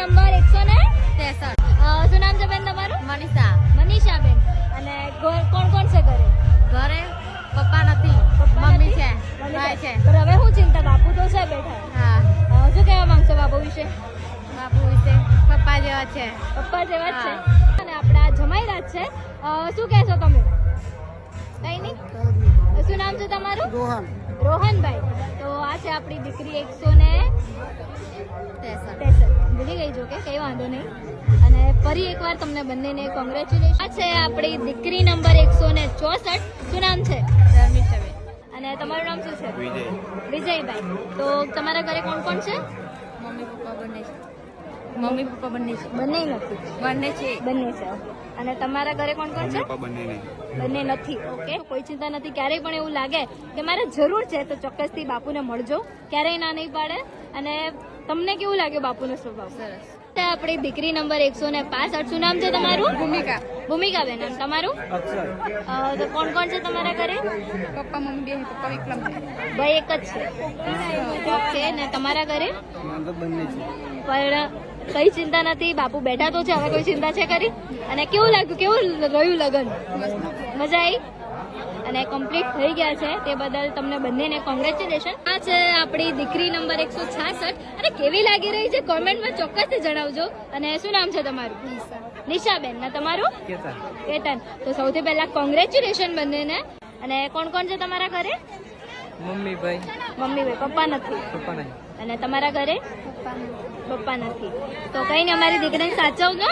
Number 163. શું નામ છે બેન તમારું? મનીષા. મનીષાબેન. અને કોણ કોણ છે ઘરે? ઘરે પપ્પા નથી, મમ્મી છે, ભાઈ છે. પણ હવે શું ચિંતા, બાપુ તો છે બેઠા. હા. શું કહેવા માંગશો બાપુ વિશે? બાપુ વિશે પપ્પા જેવા છે. પપ્પા જેવા જ છે. અને આપણા જમાઈરાજ છે. શું કહેશો તમે? કઈ નહીં. શું નામ છે તમારું? રોહન. રોહનભાઈ. તો આ છે આપણી દીકરી 163. ભૂલી ગઈ જો કે કઈ વાંધો નહીં. અને ફરી એકવાર તમને બંનેને કોંગ્રેચ્યુલેશન. આ છે આપણી દીકરી નંબર 164. શું નામ છે? ધર્મિષ્ઠાબેન. અને તમારું નામ શું છે? વિજય. વિજયભાઈ. તો તમારા ઘરે કોણ કોણ છે? મમ્મી પપ્પા બંને છે. મમ્મી પપ્પા બંને છે. બંને નથી. બંને છે. બંને છે. અને તમારા ઘરે કોણ કોણ છે? બંને નહીં. બંને નથી. ઓકે, કોઈ ચિંતા નથી. ક્યારેય પણ એવું લાગે કે મારે જરૂર છે તો ચોક્કસથી બાપુને મળજો. ક્યારેય ના નહીં પાડે. અને તમને કેવું લાગે બાપુનો સ્વભાવ? સરસ. આપણી દીકરી નંબર 165. શું નામ છે તમારું? ભૂમિકા. ભૂમિકાબેન. અને તમારું? અક્ષય. તો કોણ કોણ છે તમારા ઘરે? પપ્પા મમ્મી બે, પપ્પા વિક્રમ છે. ભાઈ એક જ છે. ઓકે. ને તમારા ઘરે? બંને છે. પણ કઈ ચિંતા નથી, બાપુ બેઠા તો છે. હવે કોઈ ચિંતા છે ખરી? અને કેવું લાગ્યું, કેવું રહ્યું લગન? મજા આવી? અને કમ્પ્લીટ થઈ ગયા છે તે બદલ તમને બંનેને કોંગ્રેચ્યુલેશન. આ છે આપણી દીકરી નંબર 166. અને કેવી લાગી રહી છે કોમેન્ટમાં ચોક્કસથી જણાવજો. અને શું નામ છે તમારું? નિશાબેન. ને તમારું? કેતન. તો સૌથી પહેલા કોંગ્રેચ્યુલેશન બંનેને. અને કોણ કોણ છે તમારા ઘરે? મમ્મી ભાઈ. મમ્મી ભાઈ. પપ્પા નથી. પપ્પા નહીં. અને તમારા ઘરે? પપ્પા નથી. તો કઈ નહીં, અમારી દીકરીને સાચવજો.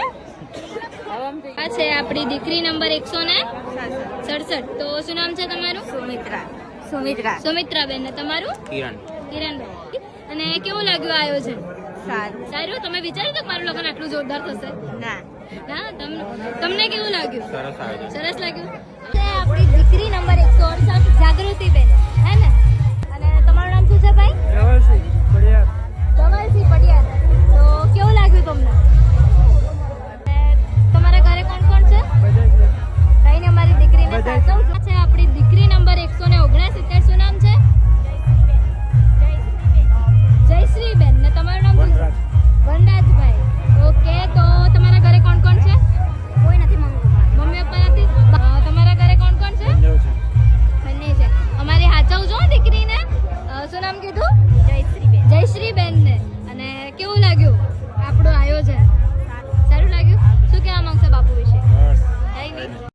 આ છે આપણી દીકરી નંબર 167. તો શું નામ છે તમારું? સુમિત્રા. સુમિત્રા. સુમિત્રાબેન. ને તમારું? કિરણ. કિરણબેન. અને કેવું લાગ્યું આ આયોજન? સારું. સારું. તમે વિચાર્યું હતું કે મારું લગ્ન આટલું જોરદાર થશે? ના. ના. તમને કેવું લાગ્યું? સરસ આવે. સરસ લાગ્યું. તે આપણી દીકરી નંબર 168 જાગૃતિબેન, હે ને? અને તમારું નામ શું છે ભાઈ?